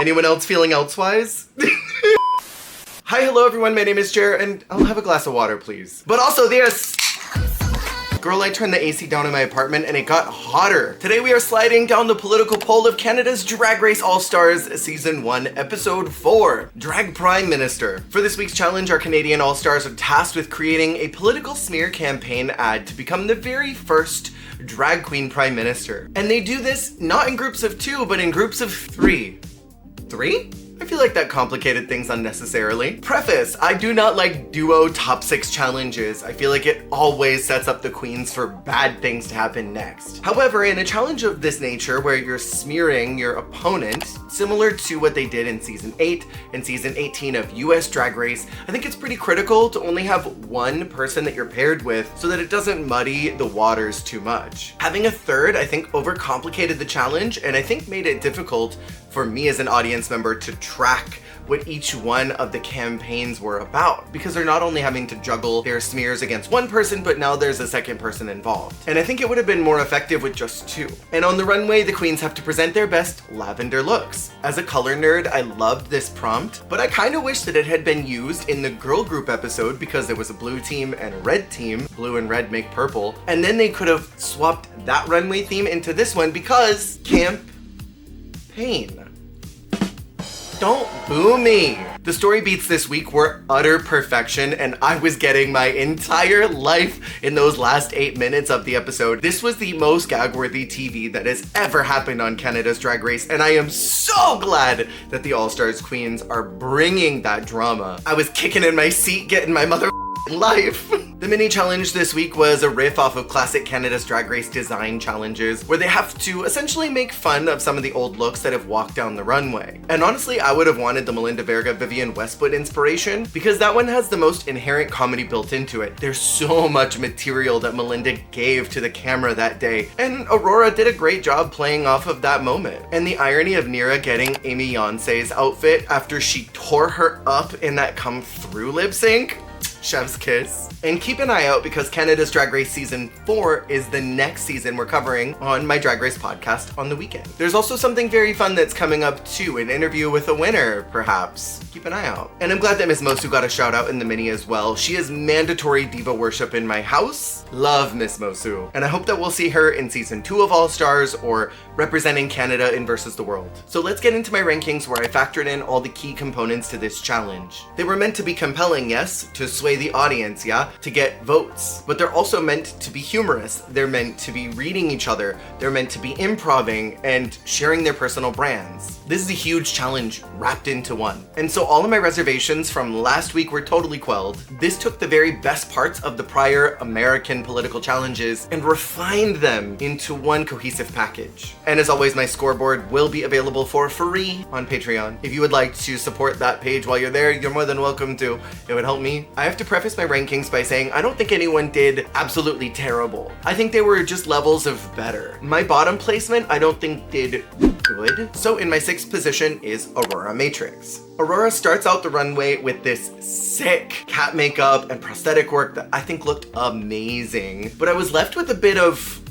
Anyone else feeling elsewise? Hi, hello everyone, my name is Jer, and I'll have a glass of water, please. But also this! Girl, I turned the AC down in my apartment and it got hotter. Today we are sliding down the political pole of Canada's Drag Race All-Stars Season 1, Episode 4, Drag Prime Minister. For this week's challenge, our Canadian All-Stars are tasked with creating a political smear campaign ad to become the very first drag queen prime minister. And they do this not in groups of 2, but in groups of 3. 3? I feel like that complicated things unnecessarily. Preface, I do not like duo top 6 challenges. I feel like it always sets up the queens for bad things to happen next. However, in a challenge of this nature where you're smearing your opponent, similar to what they did in Season 8 and Season 18 of US Drag Race, I think it's pretty critical to only have one person that you're paired with so that it doesn't muddy the waters too much. Having a third, I think, overcomplicated the challenge and I think made it difficult for me as an audience member to track what each one of the campaigns were about, because they're not only having to juggle their smears against one person, but now there's a second person involved. And I think it would have been more effective with just 2. And on the runway, the queens have to present their best lavender looks. As a color nerd, I loved this prompt, but I kind of wish that it had been used in the girl group episode because there was a blue team and a red team. Blue and red make purple. And then they could have swapped that runway theme into this one because campaign. Don't boo me. The story beats this week were utter perfection and I was getting my entire life in those last 8 minutes of the episode. This was the most gag-worthy TV that has ever happened on Canada's Drag Race and I am so glad that the All-Stars queens are bringing that drama. I was kicking in my seat getting my mother life. The mini challenge this week was a riff off of classic Canada's Drag Race design challenges where they have to essentially make fun of some of the old looks that have walked down the runway. And honestly, I would have wanted the Melinda Verga Vivienne Westwood inspiration because that one has the most inherent comedy built into it. There's so much material that Melinda gave to the camera that day, and Aurora did a great job playing off of that moment. And the irony of Nira getting Amy Yonce's outfit after she tore her up in that come through lip sync. Chef's kiss. And keep an eye out because Canada's Drag Race Season 4 is the next season we're covering on my Drag Race podcast on the weekend. There's also something very fun that's coming up too, an interview with a winner, perhaps. Keep an eye out. And I'm glad that Miss Mosu got a shout out in the mini as well. She is mandatory diva worship in my house. Love Miss Mosu. And I hope that we'll see her in Season 2 of All Stars or representing Canada in Versus the World. So let's get into my rankings where I factored in all the key components to this challenge. They were meant to be compelling, yes, to sway the audience, yeah, to get votes, but they're also meant to be humorous. They're meant to be reading each other. They're meant to be improvising and sharing their personal brands. This is a huge challenge wrapped into one. And so all of my reservations from last week were totally quelled. This took the very best parts of the prior American political challenges and refined them into one cohesive package. And as always, my scoreboard will be available for free on Patreon. If you would like to support that page while you're there, you're more than welcome to. It would help me. I have to preface my rankings by saying I don't think anyone did absolutely terrible. I think they were just levels of better. My bottom placement I don't think did good. So in my 6th position is Aurora Matrix. Aurora starts out the runway with this sick cat makeup and prosthetic work that I think looked amazing, but I was left with a bit of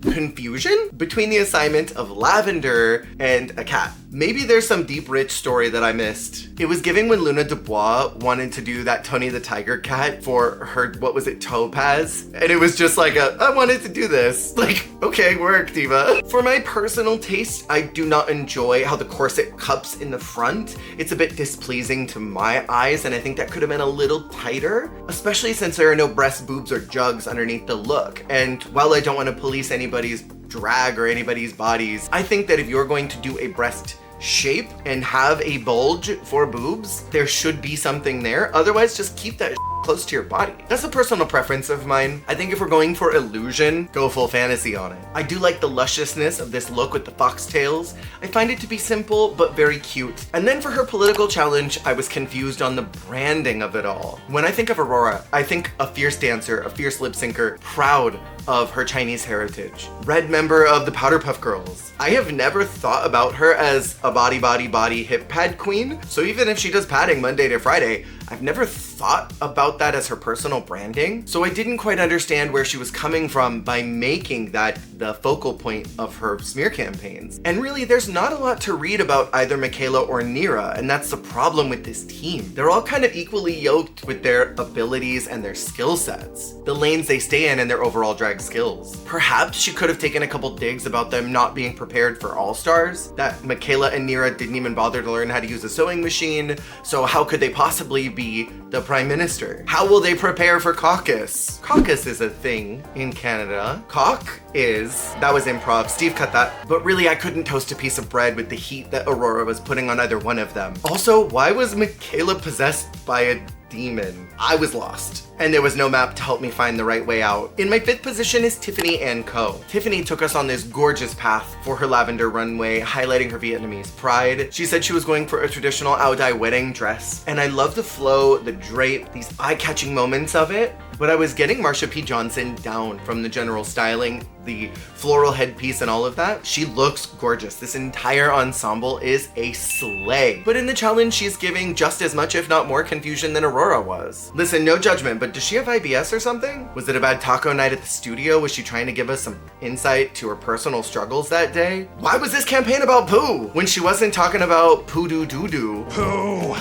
confusion between the assignment of lavender and a cat. Maybe there's some deep, rich story that I missed. It was giving when Luna Dubois wanted to do that Tony the Tiger cat for her, what was it, Topaz? And it was just like I wanted to do this. Like, okay, work, diva. For my personal taste, I do not enjoy how the corset cups in the front. It's a bit displeasing to my eyes, and I think that could have been a little tighter, especially since there are no breasts, boobs, or jugs underneath the look. And while I don't want to police anybody's drag or anybody's bodies, I think that if you're going to do a breast shape and have a bulge for boobs, there should be something there. Otherwise, just keep that close to your body. That's a personal preference of mine. I think if we're going for illusion, go full fantasy on it. I do like the lusciousness of this look with the foxtails. I find it to be simple, but very cute. And then for her political challenge, I was confused on the branding of it all. When I think of Aurora, I think a fierce dancer, a fierce lip syncer, proud, of her Chinese heritage. Red member of the Powderpuff Girls. I have never thought about her as a body hip pad queen, so even if she does padding Monday to Friday, I've never thought about that as her personal branding. So I didn't quite understand where she was coming from by making that the focal point of her smear campaigns. And really, there's not a lot to read about either Michaela or Nira, and that's the problem with this team. They're all kind of equally yoked with their abilities and their skill sets, the lanes they stay in and their overall drag skills. Perhaps she could have taken a couple digs about them not being prepared for All-Stars, that Michaela and Nira didn't even bother to learn how to use a sewing machine, so how could they possibly be the Prime Minister? How will they prepare for caucus? Caucus is a thing in Canada. Cock is, that was improv, Steve cut that, but really I couldn't toast a piece of bread with the heat that Aurora was putting on either one of them. Also, why was Michaela possessed by a demon? I was lost, and there was no map to help me find the right way out. In my 5th position is Tiffany and Co. Tiffany took us on this gorgeous path for her lavender runway, highlighting her Vietnamese pride. She said she was going for a traditional ao dai wedding dress, and I love the flow, the drape, these eye-catching moments of it, but I was getting Marsha P. Johnson down from the general styling, the floral headpiece and all of that. She looks gorgeous. This entire ensemble is a slay. But in the challenge, she's giving just as much, if not more, confusion than Aurora was. Listen, no judgment, but does she have IBS or something? Was it a bad taco night at the studio? Was she trying to give us some insight to her personal struggles that day? Why was this campaign about poo when she wasn't talking about poo-doo-doo-doo? Poo.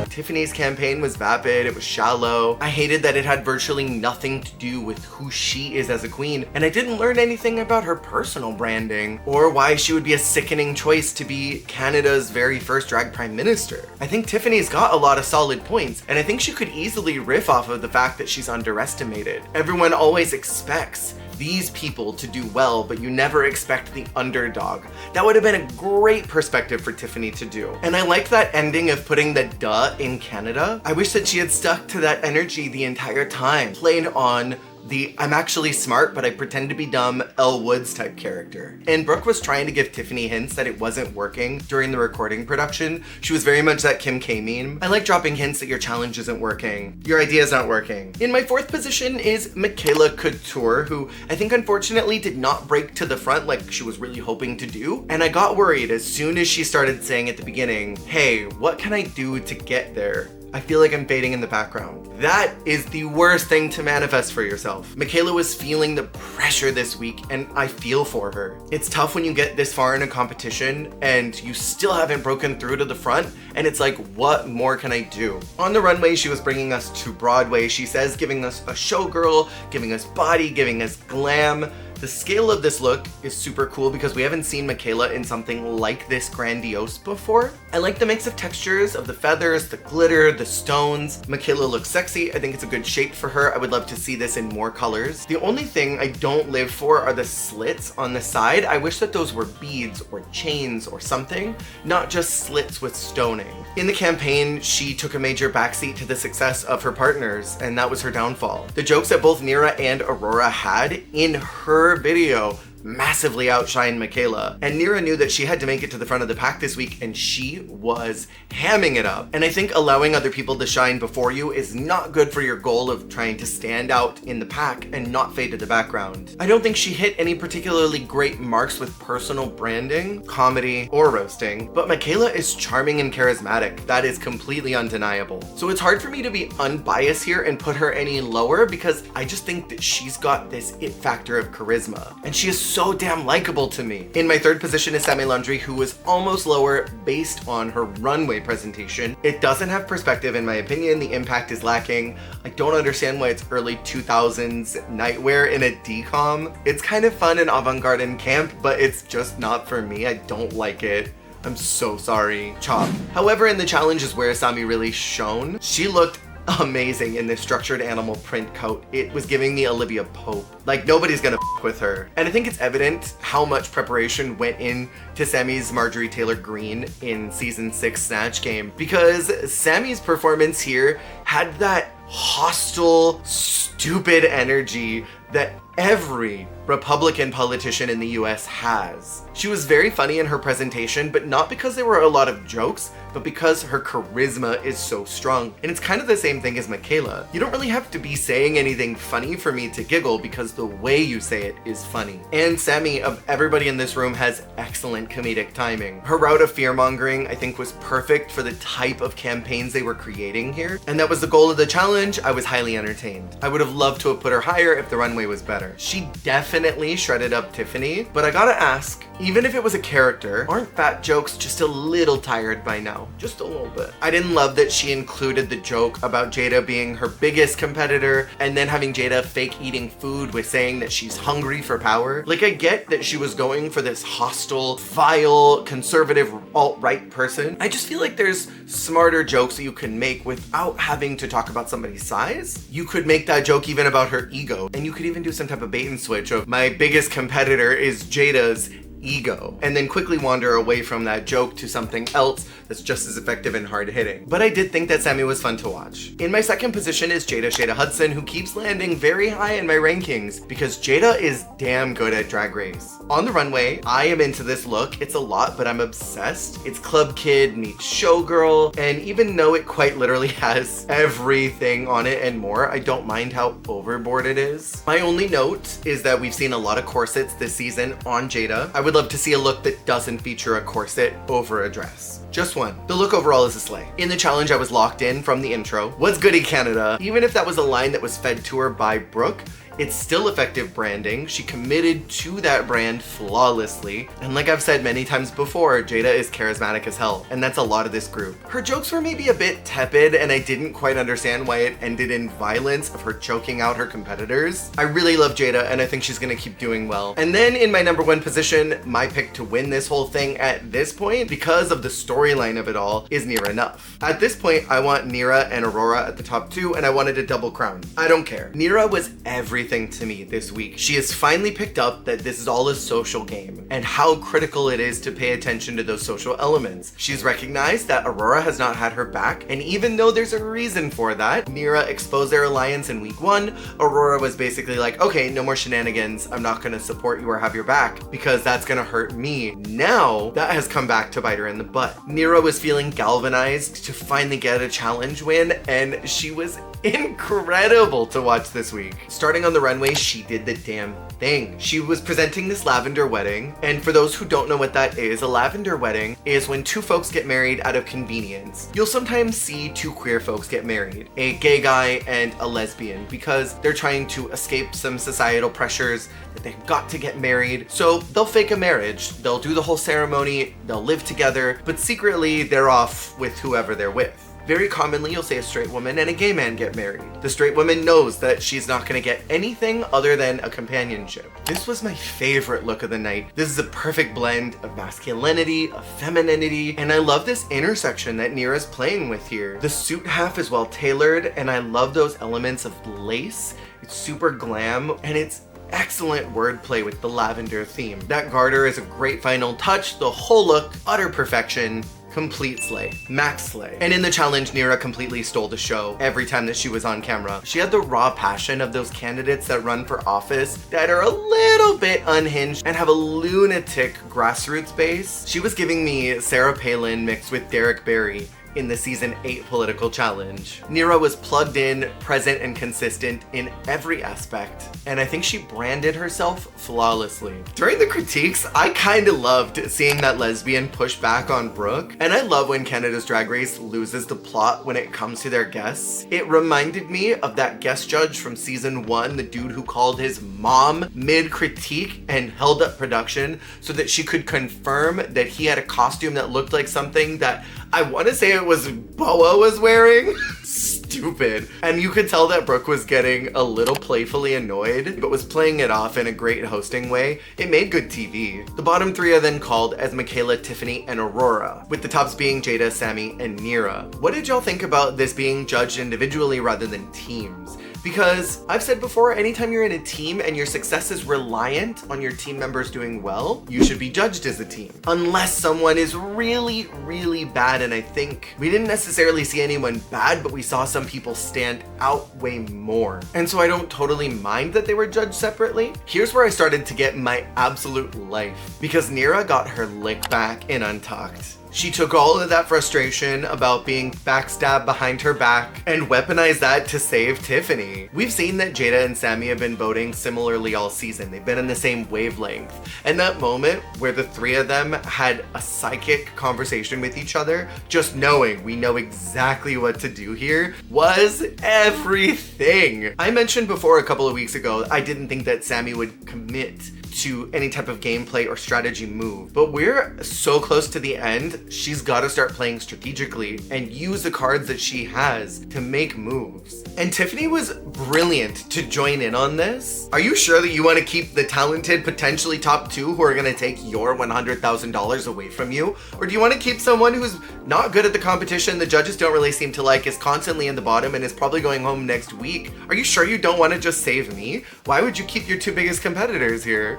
Tiffany's campaign was vapid, it was shallow. I hated that it had virtually nothing to do with who she is as a queen, and I didn't learn anything about her personal branding or why she would be a sickening choice to be Canada's very first drag prime minister. I think Tiffany's got a lot of solid points, and I think she could easily riff off of the fact that she's underestimated. Everyone always expects these people to do well, but you never expect the underdog. That would have been a great perspective for Tiffany to do. And I like that ending of putting the duh in Canada. I wish that she had stuck to that energy the entire time, played on the I'm actually smart, but I pretend to be dumb Elle Woods type character. And Brooke was trying to give Tiffany hints that it wasn't working during the recording production. She was very much that Kim K meme. I like dropping hints that your challenge isn't working. Your idea's not working. In my 4th position is Michaela Couture, who I think unfortunately did not break to the front like she was really hoping to do. And I got worried as soon as she started saying at the beginning, hey, what can I do to get there? I feel like I'm fading in the background. That is the worst thing to manifest for yourself. Michaela was feeling the pressure this week, and I feel for her. It's tough when you get this far in a competition and you still haven't broken through to the front, and it's like, what more can I do? On the runway, she was bringing us to Broadway. She says giving us a showgirl, giving us body, giving us glam. The scale of this look is super cool because we haven't seen Michaela in something like this grandiose before. I like the mix of textures of the feathers, the glitter, the stones. Michaela looks sexy. I think it's a good shape for her. I would love to see this in more colors. The only thing I don't live for are the slits on the side. I wish that those were beads or chains or something, not just slits with stoning. In the campaign, she took a major backseat to the success of her partners, and that was her downfall. The jokes that both Nira and Aurora had in her video massively outshined Michaela, and Nira knew that she had to make it to the front of the pack this week, and she was hamming it up. And I think allowing other people to shine before you is not good for your goal of trying to stand out in the pack and not fade to the background. I don't think she hit any particularly great marks with personal branding, comedy, or roasting, but Michaela is charming and charismatic. That is completely undeniable. So it's hard for me to be unbiased here and put her any lower because I just think that she's got this it factor of charisma, and she is so damn likable to me. In my 3rd position is Sammy Landry, who was almost lower based on her runway presentation. It doesn't have perspective in my opinion. The impact is lacking. I don't understand why it's early 2000s nightwear in a decom. It's kind of fun and avant-garde and camp, but it's just not for me. I don't like it. I'm so sorry. Chop. However, in the challenge is where Sammy really shone. She looked amazing in this structured animal print coat. It was giving me Olivia Pope. Like, nobody's gonna f with her. And I think it's evident how much preparation went into Sammy's Marjorie Taylor Greene in season 6 Snatch Game, because Sammy's performance here had that hostile, stupid energy that every Republican politician in the US has. She was very funny in her presentation, but not because there were a lot of jokes, but because her charisma is so strong. And it's kind of the same thing as Michaela. You don't really have to be saying anything funny for me to giggle because the way you say it is funny. And Sammy, of everybody in this room, has excellent comedic timing. Her route of fear-mongering, I think, was perfect for the type of campaigns they were creating here. And that was the goal of the challenge. I was highly entertained. I would have loved to have put her higher if the runway was better. She definitely shredded up Tiffany, but I gotta ask, even if it was a character, aren't fat jokes just a little tired by now? Just a little bit. I didn't love that she included the joke about Jada being her biggest competitor and then having Jada fake eating food with saying that she's hungry for power. Like, I get that she was going for this hostile, vile, conservative, alt-right person. I just feel like there's smarter jokes that you can make without having to talk about somebody's size. You could make that joke even about her ego, and you could even do some type of bait and switch of my biggest competitor is Jada's ego, and then quickly wander away from that joke to something else that's just as effective and hard-hitting. But I did think that Sammy was fun to watch. In my second position is Jada Shada Hudson, who keeps landing very high in my rankings because Jada is damn good at Drag Race. On the runway, I am into this look. It's a lot, but I'm obsessed. It's Club Kid meets Showgirl, and even though it quite literally has everything on it and more, I don't mind how overboard it is. My only note is that we've seen a lot of corsets this season on Jada. I would love to see a look that doesn't feature a corset over a dress. Just one. The look overall is a slay. In the challenge, I was locked in from the intro. What's goody, Canada? Even if that was a line that was fed to her by Brooke, it's still effective branding. She committed to that brand flawlessly. And like I've said many times before, Jada is charismatic as hell, and that's a lot of this group. Her jokes were maybe a bit tepid, and I didn't quite understand why it ended in violence of her choking out her competitors. I really love Jada, and I think she's gonna keep doing well. And then in my number one position, my pick to win this whole thing at this point, because of the storyline of it all, is Nira Nuff. At this point, I want Nira and Aurora at the top two, and I wanted a double crown. I don't care. Nira was everything to me this week. She has finally picked up that this is all a social game and how critical it is to pay attention to those social elements. She's recognized that Aurora has not had her back, and even though there's a reason for that, Nira exposed their alliance in week one. Aurora was basically like, okay, no more shenanigans. I'm not gonna support you or have your back because that's gonna hurt me. Now that has come back to bite her in the butt. Nira was feeling galvanized to finally get a challenge win, and she was incredible to watch this week. Starting on the runway, she did the damn thing. She was presenting this lavender wedding, and for those who don't know what that is, a lavender wedding is when two folks get married out of convenience. You'll sometimes see two queer folks get married, a gay guy and a lesbian, because they're trying to escape some societal pressures that they've got to get married. So they'll fake a marriage, they'll do the whole ceremony, they'll live together, but secretly they're off with whoever they're with. Very commonly, you'll say a straight woman and a gay man get married. The straight woman knows that she's not gonna get anything other than a companionship. This was my favorite look of the night. This is a perfect blend of masculinity, of femininity, and I love this intersection that Nira's playing with here. The suit half is well tailored, and I love those elements of lace. It's super glam, and it's excellent wordplay with the lavender theme. That garter is a great final touch. The whole look, utter perfection. Complete slay. Max slay. And in the challenge, Nira completely stole the show every time that she was on camera. She had the raw passion of those candidates that run for office that are a little bit unhinged and have a lunatic grassroots base. She was giving me Sarah Palin mixed with Derek Barry in the season 8 political challenge. Nira was plugged in, present, and consistent in every aspect, and I think she branded herself flawlessly. During the critiques, I kinda loved seeing that lesbian push back on Brooke, and I love when Canada's Drag Race loses the plot when it comes to their guests. It reminded me of that guest judge from season 1, the dude who called his mom mid-critique and held up production so that she could confirm that he had a costume that looked like something that I want to say it was Boa was wearing. Stupid. And you could tell that Brooke was getting a little playfully annoyed, but was playing it off in a great hosting way. It made good TV. The bottom three are then called as Michaela, Tiffany, and Aurora, with the tops being Jada, Sammy, and Nira. What did y'all think about this being judged individually rather than teams? Because I've said before, anytime you're in a team and your success is reliant on your team members doing well, you should be judged as a team. Unless someone is really, really bad, and I think we didn't necessarily see anyone bad, but we saw some people stand out way more. And so I don't totally mind that they were judged separately. Here's where I started to get my absolute life, because Nira got her lick back in Untucked. She took all of that frustration about being backstabbed behind her back and weaponized that to save Tiffany. We've seen that Jada and Sammy have been voting similarly all season. They've been in the same wavelength. And that moment where the three of them had a psychic conversation with each other, just knowing we know exactly what to do here, was everything. I mentioned before a couple of weeks ago, I didn't think that Sammy would commit to any type of gameplay or strategy move, but we're so close to the end, she's got to start playing strategically and use the cards that she has to make moves. And Tiffany was brilliant to join in on this. Are you sure that you want to keep the talented, potentially top two who are going to take your $100,000 away from you? Or do you want to keep someone who's not good at the competition, the judges don't really seem to like, is constantly in the bottom and is probably going home next week? Are you sure you don't want to just save me? Why would you keep your two biggest competitors here?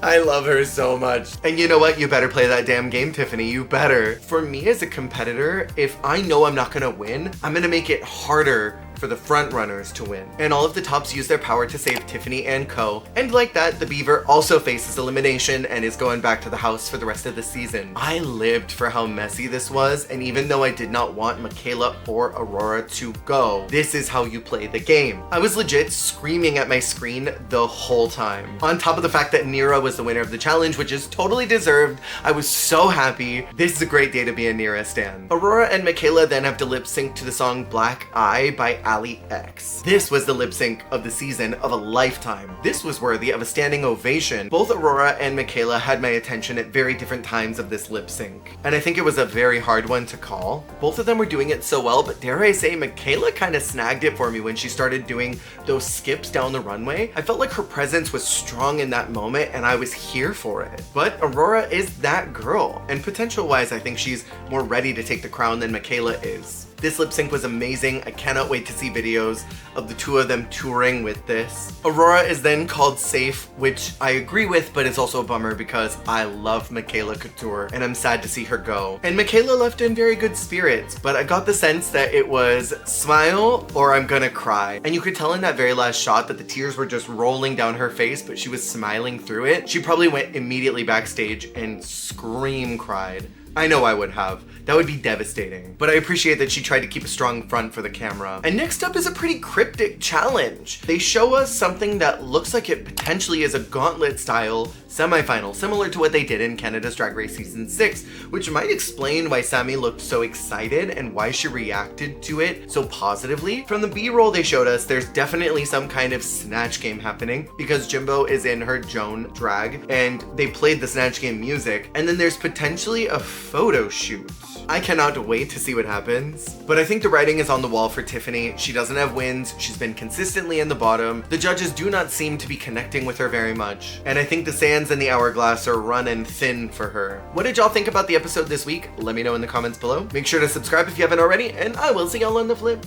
I love her so much. And you know what? You better play that damn game, Tiffany. You better. For me as a competitor, if I know I'm not gonna win, I'm gonna make it harder for the front runners to win. And all of the tops use their power to save Tiffany and Co. And like that, the Beaver also faces elimination and is going back to the house for the rest of the season. I lived for how messy this was, and even though I did not want Michaela or Aurora to go, this is how you play the game. I was legit screaming at my screen the whole time. On top of the fact that Nira was the winner of the challenge, which is totally deserved, I was so happy. This is a great day to be a Nira stan. Aurora and Michaela then have to lip sync to the song Black Eye by Ali X. This was the lip sync of the season of a lifetime. This was worthy of a standing ovation. Both Aurora and Michaela had my attention at very different times of this lip sync, and I think it was a very hard one to call. Both of them were doing it so well, but dare I say, Michaela kind of snagged it for me when she started doing those skips down the runway. I felt like her presence was strong in that moment, and I was here for it. But Aurora is that girl, and potential-wise, I think she's more ready to take the crown than Michaela is. This lip sync was amazing. I cannot wait to see videos of the two of them touring with this. Aurora is then called safe, which I agree with, but it's also a bummer because I love Michaela Couture and I'm sad to see her go. And Michaela left in very good spirits, but I got the sense that it was smile or I'm gonna cry. And you could tell in that very last shot that the tears were just rolling down her face, but she was smiling through it. She probably went immediately backstage and scream cried. I know I would have. That would be devastating. But I appreciate that she tried to keep a strong front for the camera. And next up is a pretty cryptic challenge. They show us something that looks like it potentially is a gauntlet style semifinal, similar to what they did in Canada's Drag Race Season 6, which might explain why Sammy looked so excited and why she reacted to it so positively. From the B-roll they showed us, there's definitely some kind of snatch game happening because Jimbo is in her Joan drag and they played the snatch game music, and then there's potentially a photo shoot. I cannot wait to see what happens. But I think the writing is on the wall for Tiffany. She doesn't have wins. She's been consistently in the bottom. The judges do not seem to be connecting with her very much. And I think the sands in the hourglass are running thin for her. What did y'all think about the episode this week? Let me know in the comments below. Make sure to subscribe if you haven't already, and I will see y'all on the flip.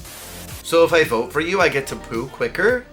So if I vote for you, I get to poo quicker?